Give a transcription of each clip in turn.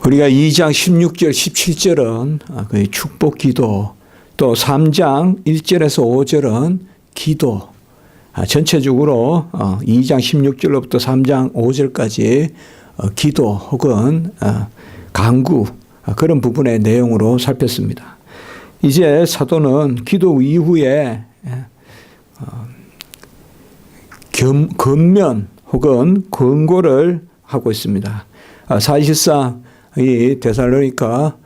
우리가 2장 16절 17절은 그 축복 기도, 또 3장 1절에서 5절은 기도, 전체적으로 2장 16절로부터 3장 5절까지 기도 혹은 간구, 그런 부분의 내용으로 살폈습니다. 이제 사도는 기도 이후에 권면 혹은 권고를 하고 있습니다. 사실상 이 데살로니가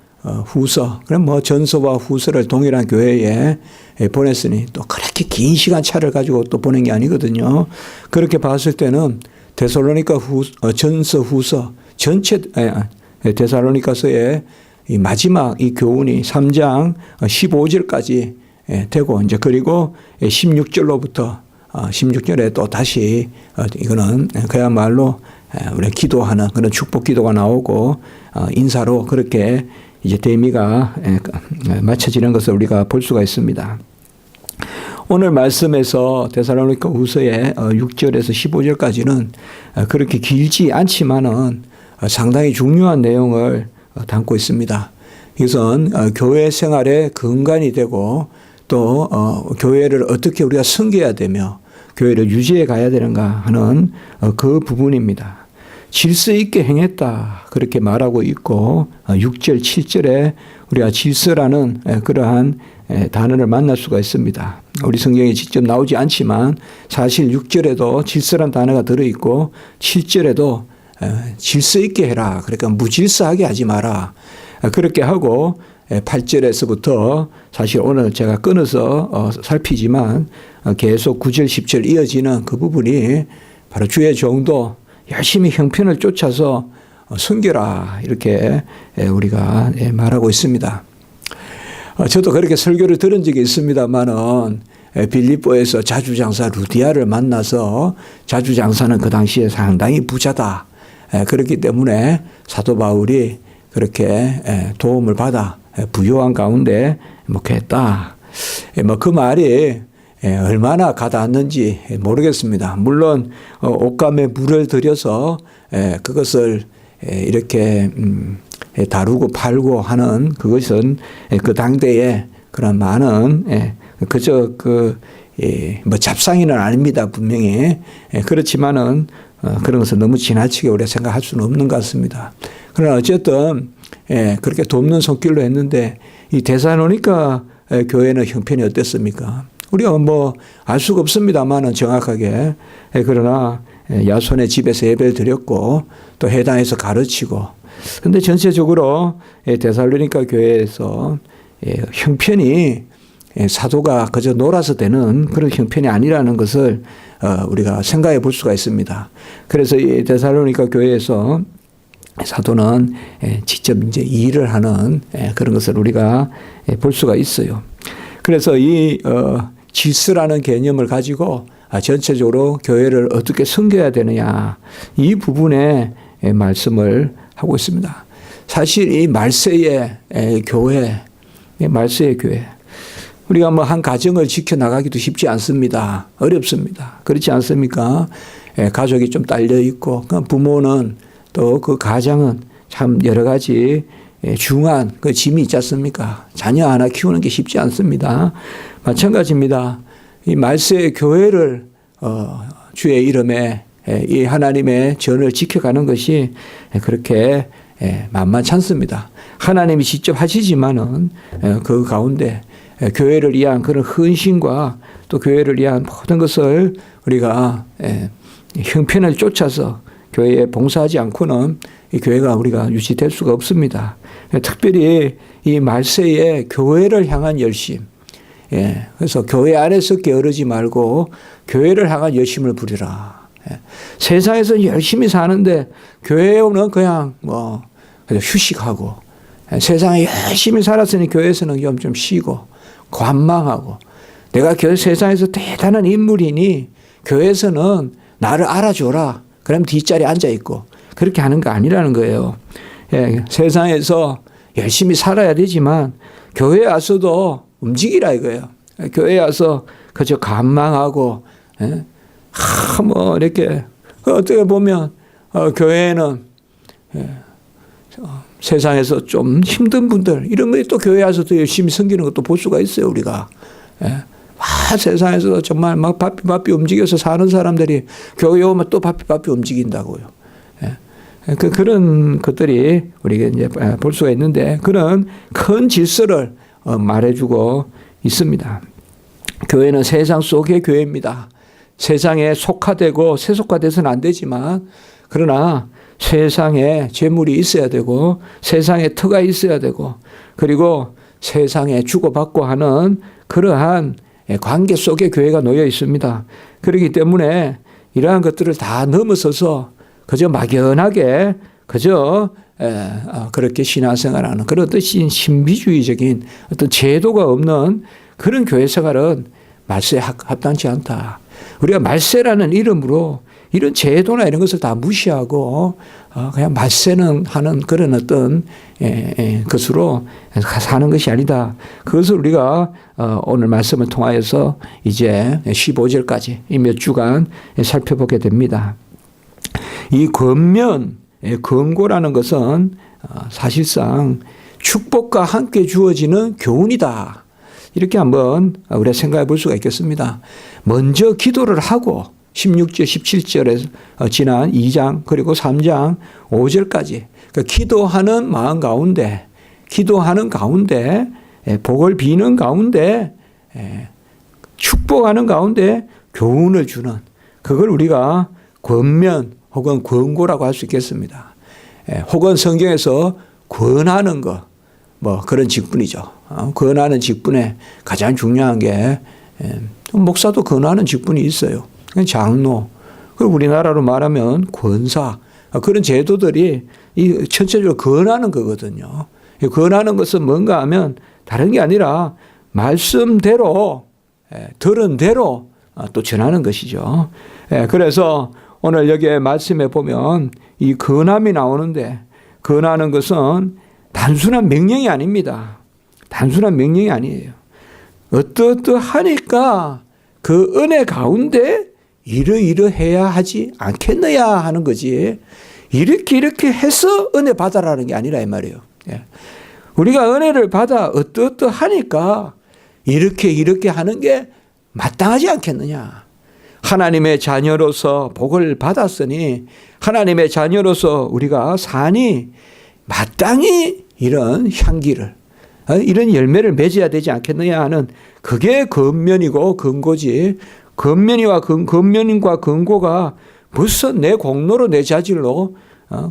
후서, 그럼 뭐 전서와 후서를 동일한 교회에 보냈으니 또 그렇게 긴 시간 차를 가지고 또 보낸 게 아니거든요. 그렇게 봤을 때는 데살로니가 전서 후서 전체 데살로니가서의 이 마지막 이 교훈이 3장 15절까지 되고, 이제 그리고 16절로부터 16절에 또 다시 이거는 그야말로 우리 기도하는 그런 축복 기도가 나오고 인사로 그렇게 이제 대미가 맞춰지는 것을 우리가 볼 수가 있습니다. 오늘 말씀에서 데살로니가 후서의 6절에서 15절까지는 그렇게 길지 않지만은 상당히 중요한 내용을 담고 있습니다. 이것은 교회 생활의 근간이 되고 또 교회를 어떻게 우리가 섬겨야 되며 교회를 유지해 가야 되는가 하는 그 부분입니다. 질서 있게 행했다 그렇게 말하고 있고, 6절 7절에 우리가 질서라는 그러한 단어를 만날 수가 있습니다. 우리 성경에 직접 나오지 않지만 사실 6절에도 질서란 단어가 들어있고 7절에도 질서 있게 해라, 그러니까 무질서하게 하지 마라 그렇게 하고, 8절에서부터 사실 오늘 제가 끊어서 살피지만 계속 9절 10절 이어지는 그 부분이 바로 주의 종도 열심히 형편을 쫓아서 섬겨라 이렇게 우리가 말하고 있습니다. 저도 그렇게 설교를 들은 적이 있습니다만은 빌립보에서 자주장사 루디아를 만나서, 자주장사는 그 당시에 상당히 부자다, 그렇기 때문에 사도 바울이 그렇게 도움을 받아 부요한 가운데 목회했다. 뭐 그 말이 얼마나 가닿았는지 모르겠습니다. 물론 옷감에 물을 들여서 그것을 이렇게 다루고 팔고 하는 그것은 그 당대에 그런 많은 그저 뭐 잡상인은 아닙니다, 분명히. 그렇지만은 그런 것을 너무 지나치게 우리가 생각할 수는 없는 것 같습니다. 그러나 어쨌든 그렇게 돕는 손길로 했는데, 이 데살로니가 교회는 형편이 어땠습니까? 우리가 뭐 알 수가 없습니다만은 정확하게. 그러나 야손의 집에서 예배를 드렸고 또 해당에서 가르치고, 근데 전체적으로 데살로니가 교회에서 형편이 사도가 그저 놀아서 되는 그런 형편이 아니라는 것을 우리가 생각해 볼 수가 있습니다. 그래서 이 데살로니가 교회에서 사도는 직접 이제 일을 하는 그런 것을 우리가 볼 수가 있어요. 그래서 이 질서라는 개념을 가지고 전체적으로 교회를 어떻게 섬겨야 되느냐, 이 부분에 말씀을 하고 있습니다. 사실 이 말세의 교회, 말세의 교회, 우리가 뭐 한 가정을 지켜나가기도 쉽지 않습니다. 어렵습니다. 그렇지 않습니까? 가족이 좀 딸려 있고, 부모는 또 그 가장은 참 여러 가지 중한 그 짐이 있지 않습니까? 자녀 하나 키우는 게 쉽지 않습니다. 마찬가지입니다. 이 말세의 교회를 주의 이름에 이 하나님의 전을 지켜가는 것이 그렇게 만만치 않습니다. 하나님이 직접 하시지만은 그 가운데 교회를 위한 그런 헌신과 또 교회를 위한 모든 것을 우리가 형편을 쫓아서 교회에 봉사하지 않고는 이 교회가 우리가 유지될 수가 없습니다. 특별히 이 말세의 교회를 향한 열심, 그래서 교회 안에서 게으르지 말고 교회를 향한 열심을 부리라. 세상에서 열심히 사는데 교회는 그냥 뭐 휴식하고, 세상에 열심히 살았으니 교회에서는 좀 쉬고 관망하고, 내가 세상에서 대단한 인물이니 교회에서는 나를 알아줘라, 그럼 뒷자리에 앉아있고, 그렇게 하는 거 아니라는 거예요. 세상에서 열심히 살아야 되지만 교회에 와서도 움직이라 이거예요. 교회에 와서 그저 관망하고, 뭐 이렇게 어떻게 보면 교회는 세상에서 좀 힘든 분들 이런 것이 또 교회 와서 더 열심히 섬기는 것도 볼 수가 있어요. 우리가. 세상에서 정말 막 바삐 움직여서 사는 사람들이 교회 오면 또 바삐 움직인다고요. 그런 것들이 우리가 이제 볼 수가 있는데 그런 큰 질서를 말해주고 있습니다. 교회는 세상 속의 교회입니다. 세상에 속화되고 세속화돼서는 안 되지만 그러나 세상에 재물이 있어야 되고 세상에 터가 있어야 되고 그리고 세상에 주고받고 하는 그러한 관계 속에 교회가 놓여 있습니다. 그렇기 때문에 이러한 것들을 다 넘어서서 그저 막연하게 그저 그렇게 신앙생활하는 그런 뜻인 신비주의적인 어떤 제도가 없는 그런 교회 생활은 말세에 합당치 않다. 우리가 말세라는 이름으로 이런 제도나 이런 것을 다 무시하고 그냥 말세는 하는 그런 어떤 것으로 사는 것이 아니다. 그것을 우리가 오늘 말씀을 통하여서 이제 15절까지 이 몇 주간 살펴보게 됩니다. 이 권고라는 것은 사실상 축복과 함께 주어지는 교훈이다. 이렇게 한번 우리가 생각해 볼 수가 있겠습니다. 먼저 기도를 하고 16절, 17절에 지난 2장 그리고 3장 5절까지 그러니까 기도하는 마음 가운데 기도하는 가운데 복을 비는 가운데 축복하는 가운데 교훈을 주는 그걸 우리가 권면 혹은 권고라고 할 수 있겠습니다. 혹은 성경에서 권하는 것 뭐 그런 직분이죠. 권하는 직분에 가장 중요한 게 목사도 권하는 직분이 있어요. 장로 그리고 우리나라로 말하면 권사 그런 제도들이 이 전체적으로 권하는 거거든요. 권하는 것은 뭔가 하면 다른 게 아니라 말씀대로 들은 대로 또 전하는 것이죠. 그래서 오늘 여기에 말씀에 보면 이 권함이 나오는데 권하는 것은 단순한 명령이 아닙니다. 단순한 명령이 아니에요. 어떠하니까 그 은혜 가운데 이러해야 하지 않겠느냐 하는 거지. 이렇게 해서 은혜 받아라는 게 아니라 이 말이에요. 우리가 은혜를 받아 어떠하니까 이렇게 하는 게 마땅하지 않겠느냐. 하나님의 자녀로서 복을 받았으니 하나님의 자녀로서 우리가 사니 마땅히 이런 향기를 이런 열매를 맺어야 되지 않겠느냐 하는 그게 권면이고 권고지. 권면과 권고가 무슨 내 공로로 내 자질로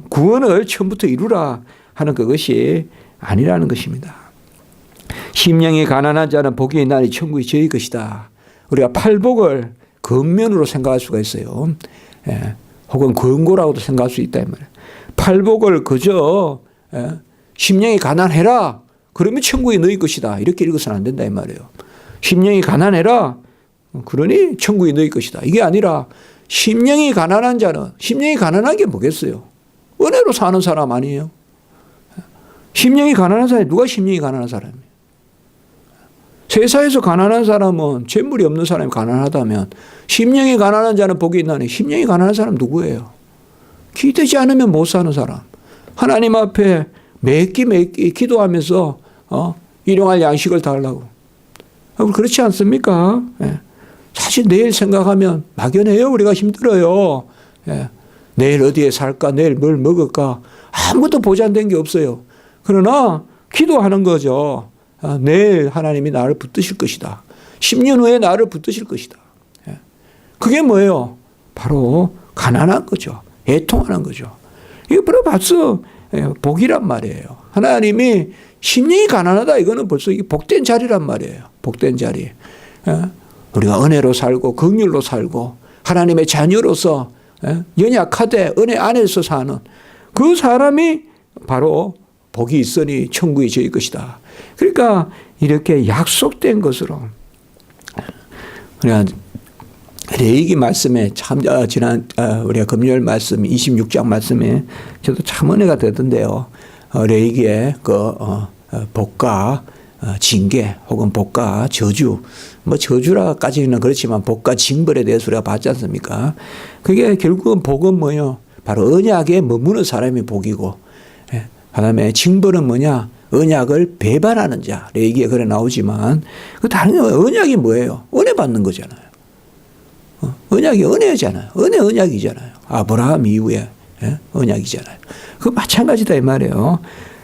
구원을 처음부터 이루라 하는 그것이 아니라는 것입니다. 심령이 가난한 자는 복이 있나니 천국이 저희 것이다. 우리가 팔복을 권면으로 생각할 수가 있어요. 혹은 권고라고도 생각할 수 있다 이 말이에요. 팔복을 그저 심령이 가난해라. 그러면 천국이 너희 것이다. 이렇게 읽어서는 안 된다 이 말이에요. 심령이 가난해라. 그러니 천국이 너희 것이다. 이게 아니라 심령이 가난한 자는 심령이 가난한 게 뭐겠어요? 은혜로 사는 사람 아니에요? 심령이 가난한 사람이 누가 심령이 가난한 사람이에요? 세상에서 가난한 사람은 재물이 없는 사람이 가난하다면 심령이 가난한 자는 복이 있나니 심령이 가난한 사람 누구예요? 기대지 않으면 못 사는 사람. 하나님 앞에 매끼 기도하면서 일용할 양식을 달라고. 그렇지 않습니까? 사실 내일 생각하면 막연해요. 우리가 힘들어요. 내일 어디에 살까? 내일 뭘 먹을까? 아무것도 보장된 게 없어요. 그러나 기도하는 거죠. 내일 하나님이 나를 붙드실 것이다. 10년 후에 나를 붙드실 것이다. 그게 뭐예요? 바로 가난한 거죠. 애통하는 거죠. 이거 바로 벌써 복이란 말이에요. 하나님이 심령이 가난하다. 이거는 벌써 이게 복된 자리란 말이에요. 복된 자리. 우리가 은혜로 살고 긍휼로 살고 하나님의 자녀로서 연약하되 은혜 안에서 사는 그 사람이 바로 복이 있으니 천국이 저희 것이다. 그러니까 이렇게 약속된 것으로 우리가 레위기 말씀에 참 지난 우리가 금요일 말씀 26장 말씀에 저도 참 은혜가 되던데요. 레위기에 그 복과 징계 혹은 복과 저주 뭐 저주라까지는 그렇지만 복과 징벌에 대해서 우리가 봤지 않습니까? 그게 결국은 복은 뭐예요? 바로 언약에 머무는 사람이 복이고 그다음에 징벌은 뭐냐? 언약을 배반하는 자. 레위기에 그래 나오지만 그 다른 언약이 뭐예요? 은혜 받는 거잖아요. 언약이 은혜잖아요. 언약이잖아요. 아브라함 이후에 언약이잖아요. 그 마찬가지다 이 말이에요.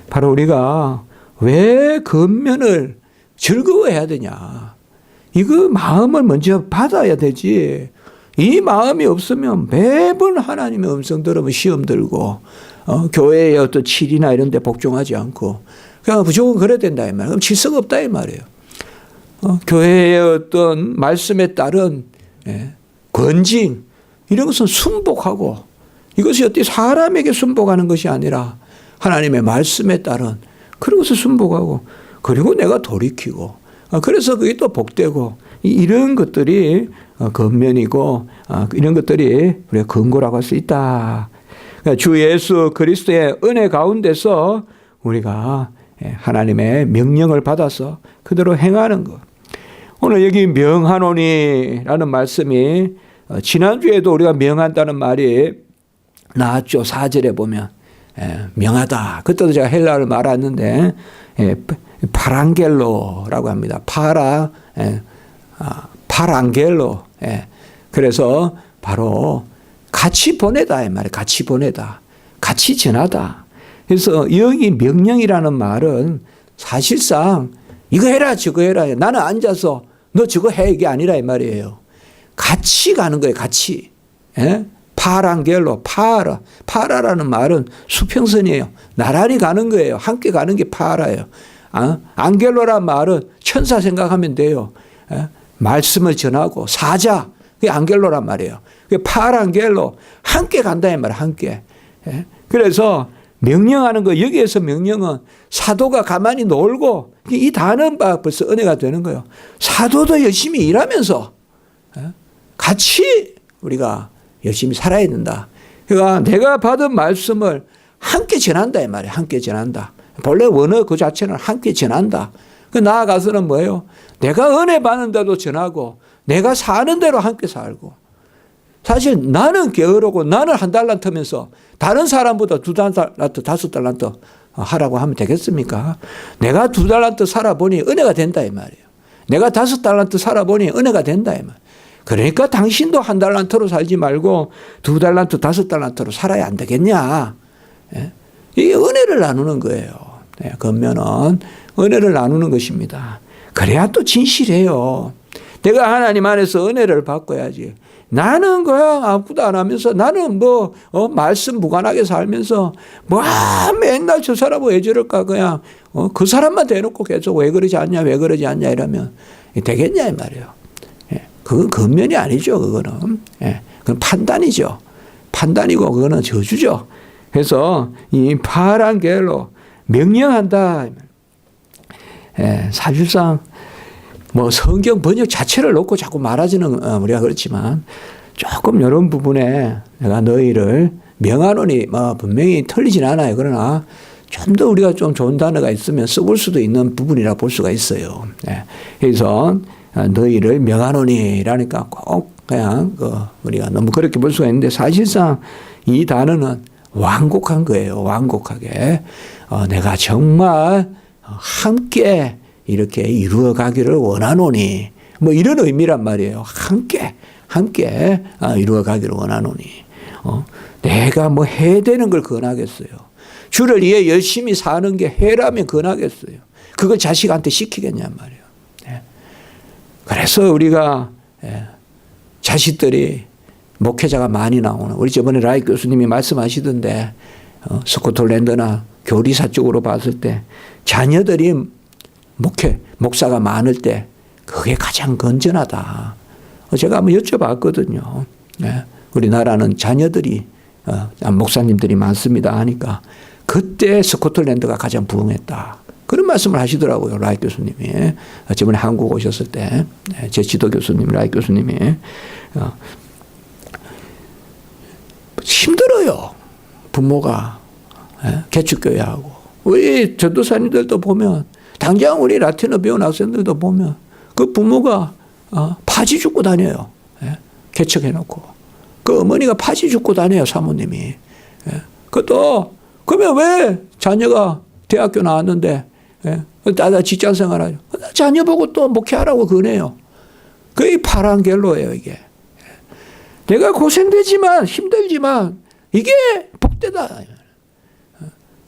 바로 우리가 왜 권면을 즐거워해야 되냐? 이거 마음을 먼저 받아야 되지. 이 마음이 없으면 매번 하나님의 음성 들으면 시험 들고 교회의 어떤 칠이나 이런 데 복종하지 않고 그냥 무조건 그래야 된다 이 말이에요. 그럼 질서가 없다 이 말이에요. 교회의 어떤 말씀에 따른 권징 이런 것은 순복하고 이것이 어떻게 사람에게 순복하는 것이 아니라 하나님의 말씀에 따른 그런 것을 순복하고 그리고 내가 돌이키고 그래서 그게 또 복되고 이런 것들이 권면이고 이런 것들이 우리가 권고라고 할 수 있다. 그러니까 주 예수 그리스도의 은혜 가운데서 우리가 하나님의 명령을 받아서 그대로 행하는 것. 오늘 여기 명하노니라는 말씀이 지난주에도 우리가 명한다는 말이 나왔죠. 4절에 보면 명하다. 그때도 제가 헬라어를 말았는데 파랑겔로라고 합니다. 파랑겔로. 그래서 바로 같이 보내다 이 말이에요. 같이 보내다. 같이 전하다. 그래서 여기 명령이라는 말은 사실상 이거 해라 저거 해라. 나는 앉아서 너 저거 해 이게 아니라 이 말이에요. 같이 가는 거예요. 같이. 파랑겔로 파라라는 말은 수평선이에요. 나란히 가는 거예요. 함께 가는 게 파라예요. 안겔로란 말은 천사 생각하면 돼요. 말씀을 전하고 사자 그게 안겔로란 말이에요. 파랑겔로 함께 간다 이 말이에요. 함께. 그래서 명령하는 거 여기에서 명령은 사도가 가만히 놀고 이 단어는 벌써 은혜가 되는 거예요. 사도도 열심히 일하면서 같이 우리가 열심히 살아야 된다. 그러니까 내가 받은 말씀을 함께 전한다 이 말이에요. 함께 전한다. 본래 원어 그 자체는 함께 전한다. 그 나아가서는 뭐예요? 내가 은혜 받는데도 전하고 내가 사는 대로 함께 살고 사실 나는 게으르고 나는 한 달란트면서 다른 사람보다 2달란트 5달란트 하라고 하면 되겠습니까? 내가 2달란트 살아보니 은혜가 된다 이 말이에요. 내가 5달란트 살아보니 은혜가 된다 이 말이에요. 그러니까 당신도 1달란트로 살지 말고 2달란트 5달란트로 살아야 안 되겠냐. 이게 은혜를 나누는 거예요. 권면은 은혜를 나누는 것입니다. 그래야 또 진실해요. 내가 하나님 안에서 은혜를 바꿔야지. 나는 그냥 아무것도 안 하면서 나는 말씀 무관하게 살면서 맨날 저 사람 왜 저럴까 그냥 그 사람만 대놓고 계속 왜 그러지 않냐 왜 그러지 않냐 이러면 되겠냐 이 말이에요. 그건 권면이 아니죠. 그거는. 그건 판단이죠. 판단이고 그거는 저주죠. 그래서 이 파랑겔로 명령한다. 사실상 성경 번역 자체를 놓고 자꾸 말하지는 우리가 그렇지만 조금 이런 부분에 내가 너희를 명하노니 분명히 틀리진 않아요. 그러나 좀 더 우리가 좀 좋은 단어가 있으면 써볼 수도 있는 부분이라 볼 수가 있어요. 그래서 너희를 명하노니라니까 꼭 그냥 우리가 너무 그렇게 볼 수가 있는데 사실상 이 단어는 완곡한 거예요. 완곡하게 내가 정말 함께 이렇게 이루어 가기를 원하노니 이런 의미란 말이에요. 함께 이루어 가기를 원하노니 내가 해야 되는 걸 권하겠어요. 주를 위해 열심히 사는 게 해라면 권하겠어요. 그걸 자식한테 시키겠냔 말이에요. 그래서 우리가 자식들이 목회자가 많이 나오는 우리 저번에 라이 교수님이 말씀하시던데 스코틀랜드나 교리사 쪽으로 봤을 때 자녀들이 목사가 많을 때 그게 가장 건전하다. 제가 한번 여쭤봤거든요. 우리나라는 자녀들이 목사님들이 많습니다 하니까 그때 스코틀랜드가 가장 부흥했다. 그런 말씀을 하시더라고요. 라이 교수님이. 저번에 한국 오셨을 때 제 지도 교수님 라이 교수님이. 힘들어요. 부모가. 개축교회하고. 우리 전도사님들도 보면 당장 우리 라틴어 배운 학생들도 보면 그 부모가 파지 줍고 다녀요. 개척해놓고. 그 어머니가 파지 줍고 다녀요. 사모님이. 그것도 그러면 왜 자녀가 대학교 나왔는데, 예? 나 직장 생활하죠. 자녀 보고 또 목회하라고 그러네요. 그게 파란 겔로예요, 이게. 내가 고생되지만, 힘들지만, 이게 복되다.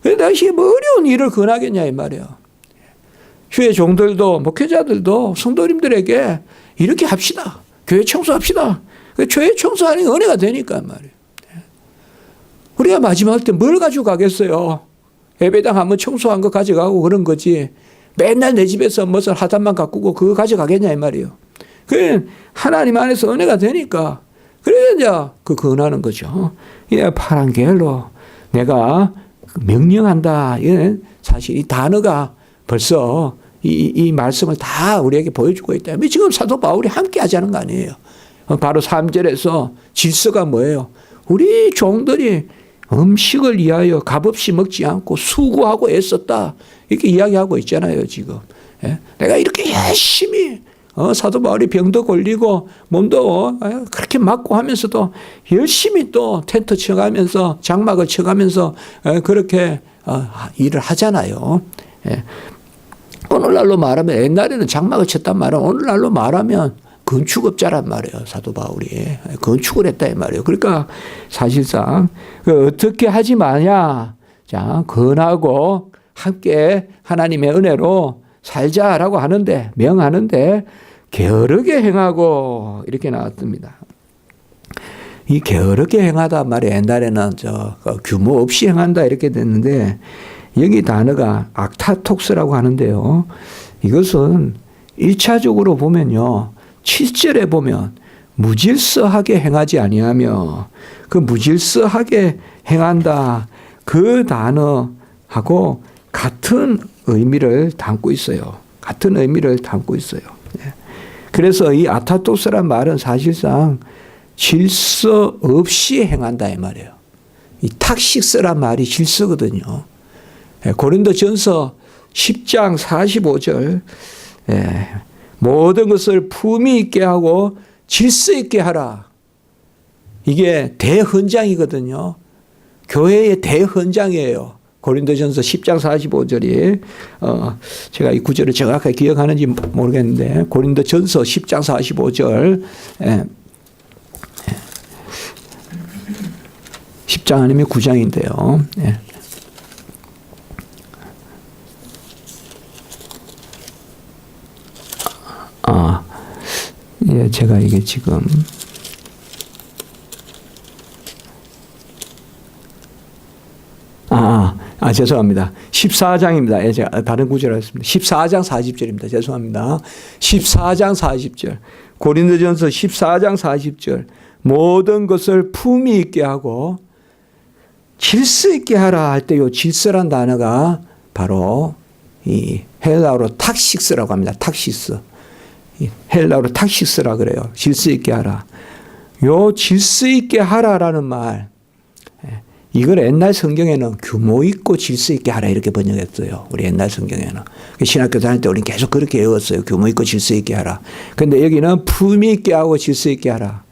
그래서 당시에 뭐 어려운 일을 권하겠냐, 이 말이에요. 주의 종들도, 목회자들도 성도님들에게 이렇게 합시다. 교회 청소합시다. 교회 청소하는 게 은혜가 되니까 말이에요. 우리가 마지막 때 뭘 가지고 가겠어요? 예배당 한번 청소한 거 가져가고 그런 거지. 맨날 내 집에서 무슨 하단만 가꾸고 그거 가져가겠냐 이 말이에요. 그게 하나님 안에서 은혜가 되니까 그래야 이제 그 권하는 거죠. 예, 파란 겔로 내가 명령한다. 이게 사실 이 단어가 벌써 이 말씀을 다 우리에게 보여주고 있다. 지금 사도 바울이 함께 하자는 거 아니에요. 바로 3절에서 질서가 뭐예요? 우리 종들이 음식을 위하여 값없이 먹지 않고 수고하고 애썼다. 이렇게 이야기하고 있잖아요, 지금. 예? 내가 이렇게 열심히, 사도 바울이 병도 걸리고 몸도 그렇게 맞고 하면서도 열심히 또 텐트 쳐가면서 장막을 쳐가면서 그렇게 일을 하잖아요. 예. 오늘날로 말하면 옛날에는 장막을 쳤단 말은 오늘날로 말하면 건축업자란 말이에요. 사도 바울이. 건축을 했다 이 말이에요. 그러니까 사실상 어떻게 하지 마냐. 자, 권하고 함께 하나님의 은혜로 살자라고 하는데 명하는데 게으르게 행하고 이렇게 나왔습니다. 이 게으르게 행하다 말이 옛날에는 규모 없이 행한다 이렇게 됐는데 여기 단어가 악타톡스라고 하는데요. 이것은 1차적으로 보면요. 7절에 보면 무질서하게 행하지 아니하며 그 무질서하게 행한다. 그 단어하고 같은 의미를 담고 있어요. 같은 의미를 담고 있어요. 그래서 이 아타토스란 말은 사실상 질서 없이 행한다 이 말이에요. 이 탁식스란 말이 질서거든요. 고린도전서 10장 45절 모든 것을 품위 있게 하고 질서 있게 하라. 이게 대헌장이거든요. 교회의 대헌장이에요. 고린도전서 10장 45절이 제가 이 구절을 정확하게 기억하는지 모르겠는데 고린도전서 10장 45절 10장 아니면 9장인데요. 예, 제가 이게 지금 죄송합니다. 14장입니다. 예, 제가 다른 구절을 했습니다. 14장 40절입니다. 죄송합니다. 14장 40절. 고린도전서 14장 40절. 모든 것을 품위 있게 하고 질서 있게 하라 할 때 이 질서란 단어가 바로 이 헬라어로 탁식스라고 합니다. 탁시스. 헬라어로 탁시스라 그래요. 질서 있게 하라. 요 질서 있게 하라라는 말. 이걸 옛날 성경에는 규모 있고 질서 있게 하라 이렇게 번역했어요. 우리 옛날 성경에는. 신학교 다닐 때 우리는 계속 그렇게 외웠어요. 규모 있고 질서 있게 하라. 그런데 여기는 품위 있게 하고 질서 있게 하라.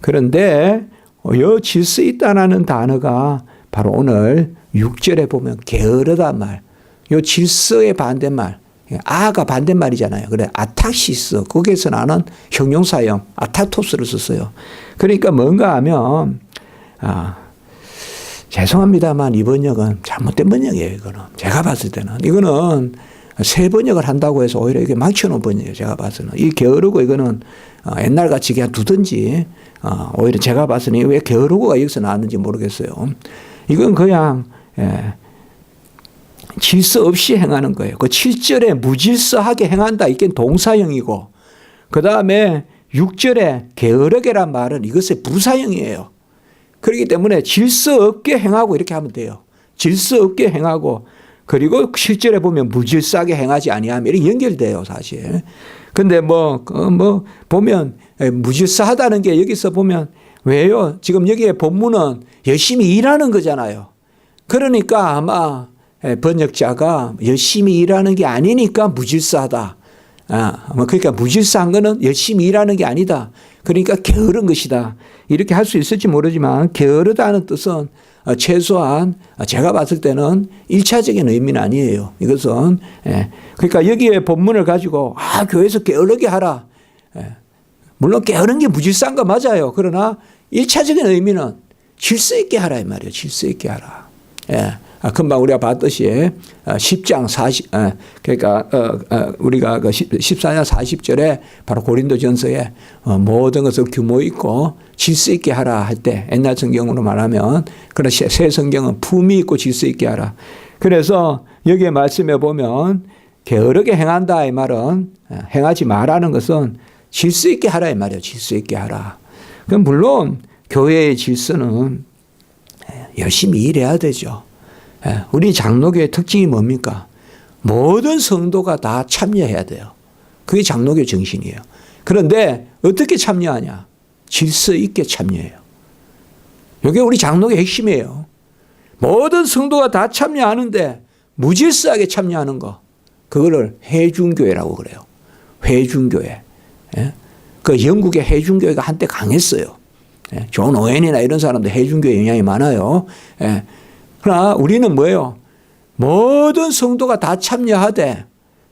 그런데 요 질서 있다라는 단어가 바로 오늘 6절에 보면 게으르다 말. 요 질서의 반대말. 아가 반대말이잖아요. 그래 아타시스. 거기에서 나는 형용사형 아타토스를 썼어요. 그러니까 뭔가 하면 죄송합니다만 이 번역은 잘못된 번역이에요. 이거는 제가 봤을 때는 이거는 새 번역을 한다고 해서 오히려 이게 망쳐놓은 번역이에요. 제가 봐서는 이 게으르고 이거는 옛날같이 그냥 두든지 오히려 제가 봐서는 왜 게으르고가 여기서 나왔는지 모르겠어요. 이건 그냥 질서 없이 행하는 거예요. 그 7절에 무질서하게 행한다. 이게 동사형이고 그 다음에 6절에 게으르게란 말은 이것의 부사형이에요. 그렇기 때문에 질서 없게 행하고 이렇게 하면 돼요. 질서 없게 행하고 그리고 7절에 보면 무질서하게 행하지 아니하면 이렇게 연결돼요. 사실. 근데 보면 무질서하다는 게 여기서 보면 왜요? 지금 여기에 본문은 열심히 일하는 거잖아요. 그러니까 아마 번역자가 열심히 일하는 게 아니니까 무질서하다. 그러니까 무질서한 거는 열심히 일하는 게 아니다. 그러니까 게으른 것이다. 이렇게 할 수 있을지 모르지만 게으르다는 뜻은 최소한 제가 봤을 때는 1차적인 의미는 아니에요. 이것은 그러니까 여기에 본문을 가지고 교회에서 게으르게 하라. 물론 게으른 게 무질서한 거 맞아요. 그러나 1차적인 의미는 질서 있게 하라 이 말이에요. 질서 있게 하라. 금방 우리가 봤듯이 10장 40 그러니까 우리가 그 14장 40절에 바로 고린도전서에 모든 것을 규모 있고 질서 있게 하라 할 때 옛날 성경으로 말하면 그런 새 성경은 품위 있고 질서 있게 하라. 그래서 여기에 말씀해 보면 게으르게 행한다 이 말은 행하지 말라는 것은 질서 있게 하라 이 말이에요. 질서 있게 하라. 그럼 물론 교회의 질서는 열심히 일해야 되죠. 우리 장로교의 특징이 뭡니까? 모든 성도가 다 참여해야 돼요. 그게 장로교 정신이에요. 그런데 어떻게 참여하냐? 질서 있게 참여해요. 이게 우리 장로교의 핵심이에요. 모든 성도가 다 참여하는데 무질서하게 참여하는 거. 그거를 회중교회라고 그래요. 회중교회. 그 영국의 회중교회가 한때 강했어요. 존 오웬이나 이런 사람들 회중교회 영향이 많아요. 그러나 우리는 뭐예요? 모든 성도가 다 참여하되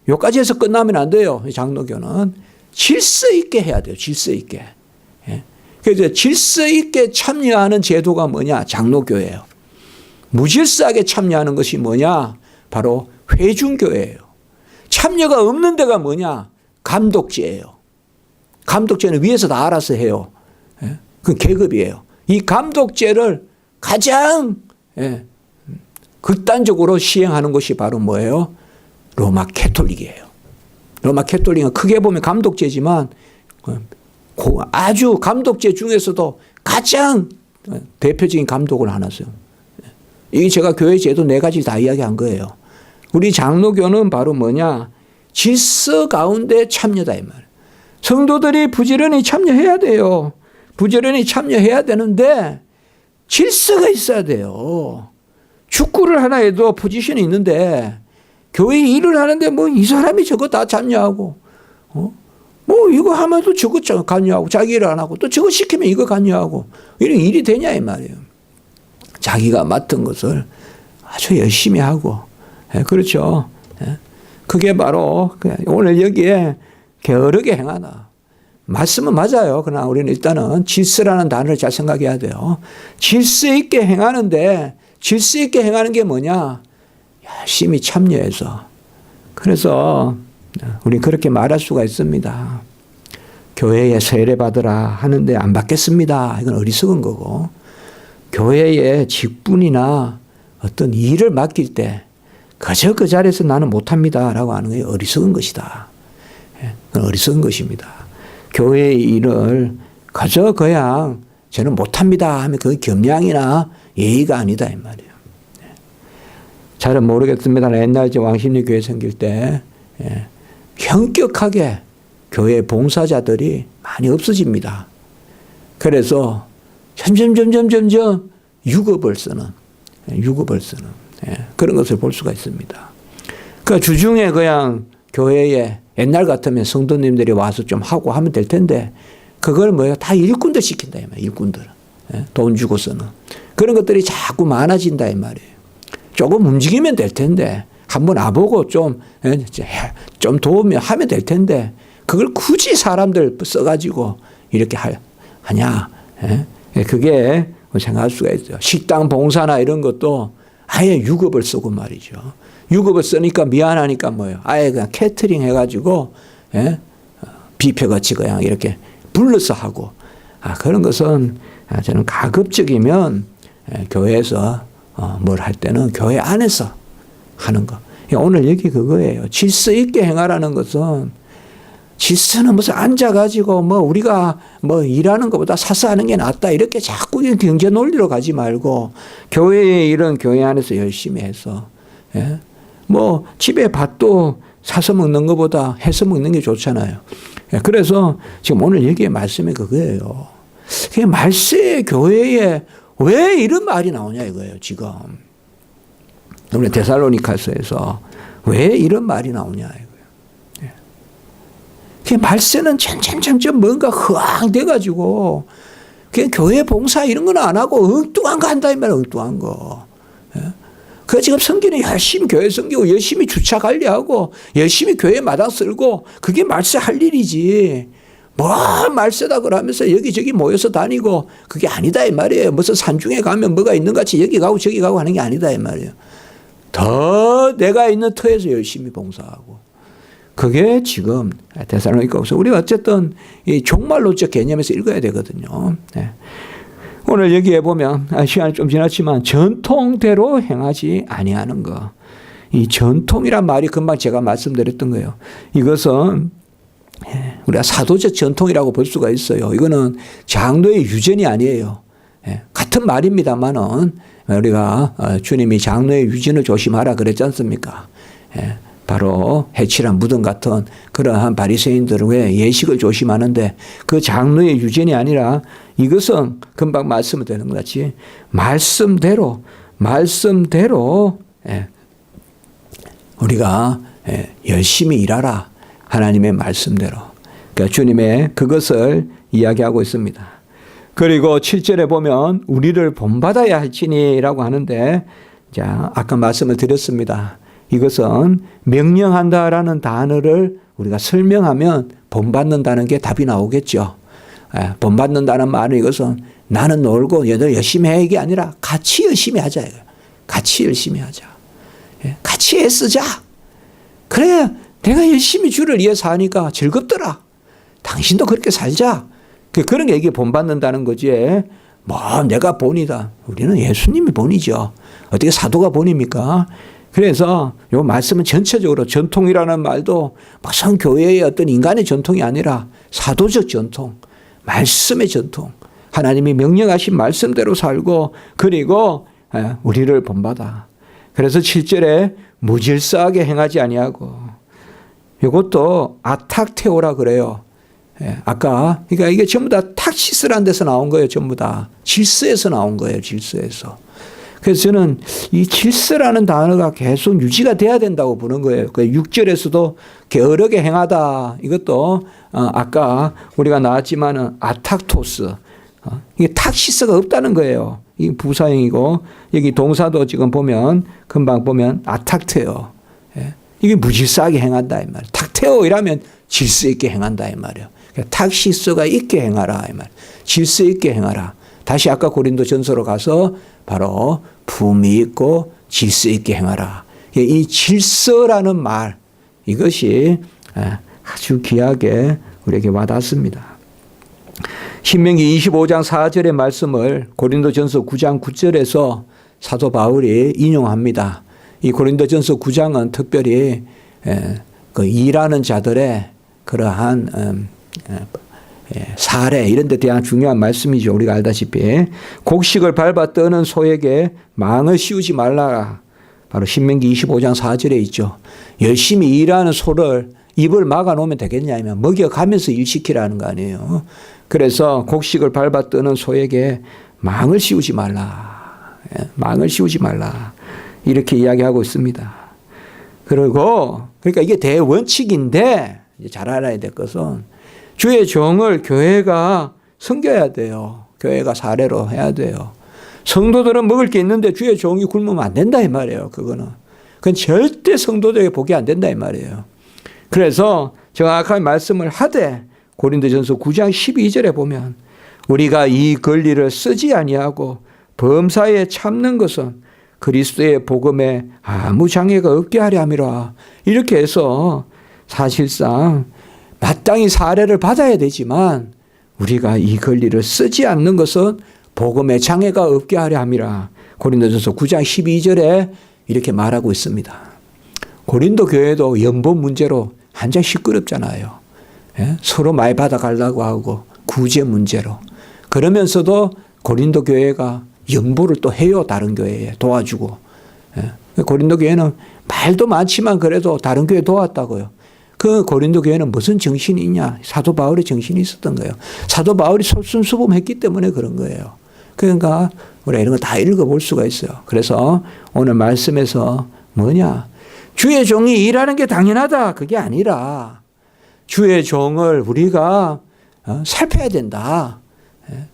여기까지 해서 끝나면 안 돼요. 장로교는 질서 있게 해야 돼요. 질서 있게. 그래서 질서 있게 참여하는 제도가 뭐냐? 장로교예요. 무질서하게 참여하는 것이 뭐냐? 바로 회중교회예요. 참여가 없는 데가 뭐냐? 감독제예요. 감독제는 위에서 다 알아서 해요. 그건 계급이에요. 이 감독제를 가장 극단적으로 시행하는 것이 바로 뭐예요? 로마 캐톨릭이에요. 로마 캐톨릭은 크게 보면 감독제지만 아주 감독제 중에서도 가장 대표적인 감독을 하나 써요. 이게 제가 교회 제도 4가지 다 이야기한 거예요. 우리 장로교는 바로 뭐냐? 질서 가운데 참여다 이 말. 성도들이 부지런히 참여해야 돼요. 부지런히 참여해야 되는데 질서가 있어야 돼요. 축구를 하나 해도 포지션이 있는데 교회 일을 하는데 뭐 이 사람이 저거 다 참여하고 뭐 이거 하면 또 저거 관여하고 자기 일을 안 하고 또 저거 시키면 이거 관여하고 이런 일이 되냐 이 말이에요. 자기가 맡은 것을 아주 열심히 하고 그렇죠. 그게 바로 오늘 여기에 게으르게 행하나. 말씀은 맞아요. 그러나 우리는 일단은 질서라는 단어를 잘 생각해야 돼요. 질서 있게 행하는데 질서 있게 행하는 게 뭐냐? 열심히 참여해서. 그래서 우리 그렇게 말할 수가 있습니다. 교회에 세례 받으라 하는데 안 받겠습니다. 이건 어리석은 거고 교회에 직분이나 어떤 일을 맡길 때 그저 그 자리에서 나는 못합니다 라고 하는 게 어리석은 것이다. 그건 어리석은 것입니다. 교회의 일을 그저 그냥 저는 못합니다 하면 그 겸양이나 예의가 아니다 이 말이에요. 잘은 모르겠습니다. 옛날 왕십리 교회 생길 때 현격하게 교회 봉사자들이 많이 없어집니다. 그래서 점점 유급을 쓰는 그런 것을 볼 수가 있습니다. 그 주중에 그냥 교회에 옛날 같으면 성도님들이 와서 좀 하고 하면 될 텐데 그걸 뭐예요? 다 일꾼들 시킨다 이 말이에요. 일꾼들. 돈 주고서는. 그런 것들이 자꾸 많아진다 이 말이에요. 조금 움직이면 될 텐데 한번 와보고 좀 도우면 하면 될 텐데 그걸 굳이 사람들 써가지고 이렇게 하냐. 그게 생각할 수가 있어요. 식당 봉사나 이런 것도 아예 유급을 쓰고 말이죠. 유급을 쓰니까 미안하니까 뭐예요. 아예 그냥 캐터링 해가지고 뷔페같이 그냥 이렇게 불러서 하고 그런 것은 저는 가급적이면 교회에서 뭘 할 때는 교회 안에서 하는 거. 오늘 여기 그거예요. 질서 있게 행하라는 것은 질서는 무슨 앉아가지고 뭐 우리가 뭐 일하는 것보다 사서 하는 게 낫다 이렇게 자꾸 경제 논리로 가지 말고 교회의 일은 교회 안에서 열심히 해서 뭐 집에 밥도 사서 먹는 것보다 해서 먹는 게 좋잖아요. 그래서 지금 오늘 여기에 말씀이 그거예요. 그게 말세의 교회에 왜 이런 말이 나오냐 이거예요. 지금 우리 데살로니가서에서 왜 이런 말이 나오냐 이거예요. 그 말세는 점점 뭔가 허황돼가지고 그냥 교회 봉사 이런 건 안 하고 엉뚱한 거 한다 이 말이야. 엉뚱한 거. 그 지금 성기는 열심히 교회 섬기고 열심히 주차 관리하고 열심히 교회 마당 쓸고 그게 말세 할 일이지. 뭐 말세다 그러면서 여기저기 모여서 다니고 그게 아니다 이 말이에요. 무슨 산중에 가면 뭐가 있는 같이 여기 가고 저기 가고 하는 게 아니다 이 말이에요. 더 내가 있는 터에서 열심히 봉사하고. 그게 지금 데살로니가서 우리가 어쨌든 이 종말론적 개념에서 읽어야 되거든요. 네. 오늘 여기에 보면 시간이 좀 지났지만 전통대로 행하지 아니하는 거. 이 전통이란 말이 금방 제가 말씀드렸던 거예요. 이것은 우리가 사도적 전통이라고 볼 수가 있어요. 이거는 장로의 유전이 아니에요. 같은 말입니다만은 우리가 주님이 장로의 유전을 조심하라 그랬지 않습니까? 바로 해칠한 무덤 같은 그러한 바리새인들의 예식을 조심하는데 그 장로의 유전이 아니라 이것은 금방 말씀을 드리는 것 같이 말씀대로 우리가 열심히 일하라. 하나님의 말씀대로. 그러니까 주님의 그것을 이야기하고 있습니다. 그리고 7절에 보면 우리를 본받아야 할지니라고 하는데 자, 아까 말씀을 드렸습니다. 이것은 명령한다라는 단어를 우리가 설명하면 본받는다는 게 답이 나오겠죠. 본받는다는 말은 이것은 나는 놀고 얘들 열심히 해 이게 아니라 같이 열심히 하자. 같이 열심히 하자. 같이 애쓰자. 그래 내가 열심히 주를 위해서 하니까 즐겁더라. 당신도 그렇게 살자. 그런 게 이게 본받는다는 거지. 뭐 내가 본이다. 우리는 예수님이 본이죠. 어떻게 사도가 본입니까? 그래서 이 말씀은 전체적으로 전통이라는 말도 무슨 교회의 어떤 인간의 전통이 아니라 사도적 전통, 말씀의 전통. 하나님이 명령하신 말씀대로 살고 그리고 우리를 본받아. 그래서 7절에 무질서하게 행하지 아니하고 이것도 아탁테오라 그래요. 아까 그러니까 이게 전부 다 탁시스라는 데서 나온 거예요. 전부 다 질서에서 나온 거예요. 질서에서. 그래서 저는 이 질서라는 단어가 계속 유지가 돼야 된다고 보는 거예요. 그 6절에서도 게으르게 행하다. 이것도 아까 우리가 나왔지만은 아탁토스. 이게 탁시스가 없다는 거예요. 이 부사형이고 여기 동사도 지금 보면 금방 보면 아탁테오. 이게 무질서하게 행한다 이 말이에요. 탁테오 이라면 질서 있게 행한다 이 말이에요. 탁시스가 있게 행하라 이 말. 질서 있게 행하라. 다시 아까 고린도 전서로 가서 바로 품위 있고 질서 있게 행하라. 이 질서라는 말 이것이 아주 귀하게 우리에게 와닿습니다. 신명기 25장 4절의 말씀을 고린도 전서 9장 9절에서 사도 바울이 인용합니다. 이 고린도 전서 9장은 특별히 그 일하는 자들의 그러한 사례 이런 데 대한 중요한 말씀이죠. 우리가 알다시피 곡식을 밟아 떠는 소에게 망을 씌우지 말라. 바로 신명기 25장 4절에 있죠. 열심히 일하는 소를 입을 막아 놓으면 되겠냐면 먹여가면서 일시키라는 거 아니에요. 그래서 곡식을 밟아 떠는 소에게 망을 씌우지 말라. 망을 씌우지 말라. 이렇게 이야기하고 있습니다. 그러니까 이게 대원칙인데 잘 알아야 될 것은 주의 종을 교회가 섬겨야 돼요. 교회가 사례로 해야 돼요. 성도들은 먹을 게 있는데 주의 종이 굶으면 안 된다 이 말이에요. 그건 절대 성도들에게 복이 안 된다 이 말이에요. 그래서 정확한 말씀을 하되 고린도전서 9장 12절에 보면 우리가 이 권리를 쓰지 아니하고 범사에 참는 것은 그리스도의 복음에 아무 장애가 없게 하려 함이라. 이렇게 해서 사실상 마땅히 사례를 받아야 되지만 우리가 이 권리를 쓰지 않는 것은 복음에 장애가 없게 하려 함이라. 고린도전서 9장 12절에 이렇게 말하고 있습니다. 고린도 교회도 연봉 문제로 한참 시끄럽잖아요. 서로 많이 받아가려고 하고 구제 문제로. 그러면서도 고린도 교회가 연보를 또 해요. 다른 교회에 도와주고. 고린도 교회는 말도 많지만 그래도 다른 교회 도왔다고요. 그 고린도 교회는 무슨 정신이 있냐. 사도 바울의 정신이 있었던 거예요. 사도 바울이 솔선수범했기 때문에 그런 거예요. 그러니까 우리가 이런 거 다 읽어볼 수가 있어요. 그래서 오늘 말씀에서 뭐냐. 주의 종이 일하는 게 당연하다. 그게 아니라 주의 종을 우리가 살펴야 된다.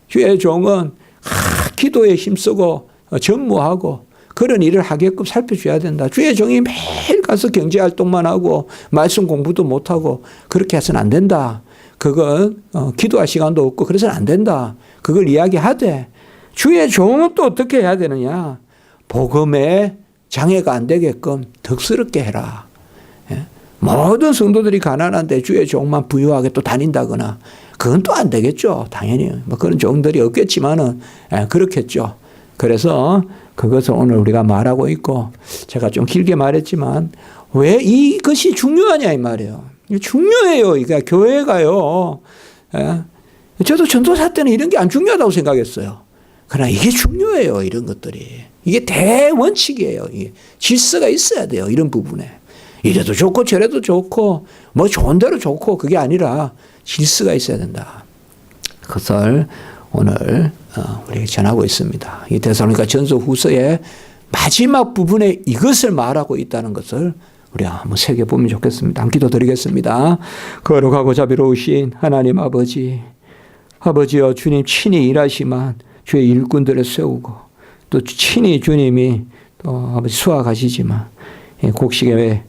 주의 종은 기도에 힘쓰고 전무하고 그런 일을 하게끔 살펴줘야 된다. 주의 종이 매일 가서 경제활동만 하고 말씀 공부도 못하고 그렇게 해서는 안 된다. 그건 기도할 시간도 없고 그래서는 안 된다. 그걸 이야기하되 주의 종은 또 어떻게 해야 되느냐. 복음에 장애가 안 되게끔 덕스럽게 해라. 모든 성도들이 가난한데 주의 종만 부유하게 또 다닌다거나 그건 또 안 되겠죠. 당연히 뭐 그런 종들이 없겠지만은 그렇겠죠. 그래서 그것을 오늘 우리가 말하고 있고 제가 좀 길게 말했지만 왜 이것이 중요하냐 이 말이에요. 중요해요. 이게 교회가요. 저도 전도사 때는 이런 게 안 중요하다고 생각했어요. 그러나 이게 중요해요. 이런 것들이. 이게 대원칙이에요. 이게 질서가 있어야 돼요. 이런 부분에. 이래도 좋고 저래도 좋고 뭐 좋은 대로 좋고 그게 아니라 질서가 있어야 된다. 그것을 오늘 우리에게 전하고 있습니다. 이 데살로니가 전서 후서의 마지막 부분에 이것을 말하고 있다는 것을 우리가 한번 새겨보면 좋겠습니다. 한 기도 드리겠습니다. 거룩하고 자비로우신 하나님 아버지여 주님 친히 일하시만 주의 일꾼들을 세우고 또 친히 주님이 또 아버지 수확하시지만 곡식을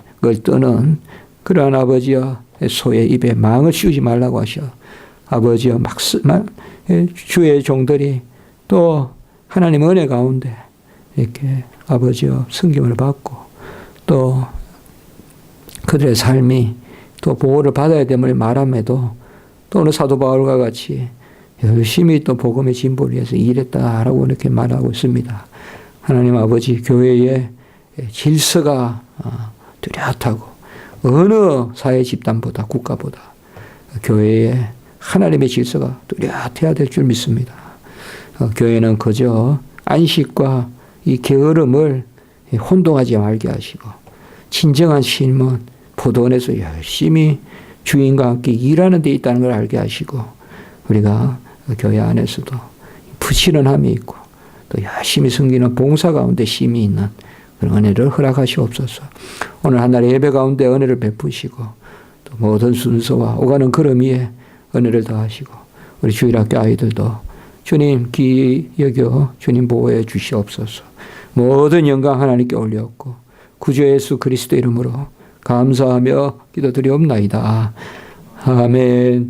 뜨는 그러한 아버지여 소의 입에 망을 씌우지 말라고 하셔. 아버지여 주의 종들이 또 하나님 은혜 가운데 이렇게 아버지여 섬김을 받고 또 그들의 삶이 또 보호를 받아야 됨을 말함에도 또 오늘 사도 바울과 같이 열심히 또 복음의 진보를 위해서 일했다라고 이렇게 말하고 있습니다. 하나님 아버지 교회의 질서가 뚜렷하고 어느 사회 집단보다 국가보다 교회의 하나님의 질서가 뚜렷해야 될 줄 믿습니다. 교회는 그저 안식과 이 게으름을 혼동하지 말게 하시고 진정한 쉼은 포도원에서 열심히 주인과 함께 일하는 데 있다는 걸 알게 하시고 우리가 교회 안에서도 부지런함이 있고 또 열심히 섬기는 봉사 가운데 쉼이 있는 그런 은혜를 허락하시옵소서. 오늘 한날의 예배 가운데 은혜를 베푸시고 또 모든 순서와 오가는 걸음 위에 은혜를 더하시고 우리 주일학교 아이들도 주님 귀히 여겨 주님 보호해 주시옵소서. 모든 영광 하나님께 올렸고 구주 예수 그리스도 이름으로 감사하며 기도드리옵나이다. 아멘.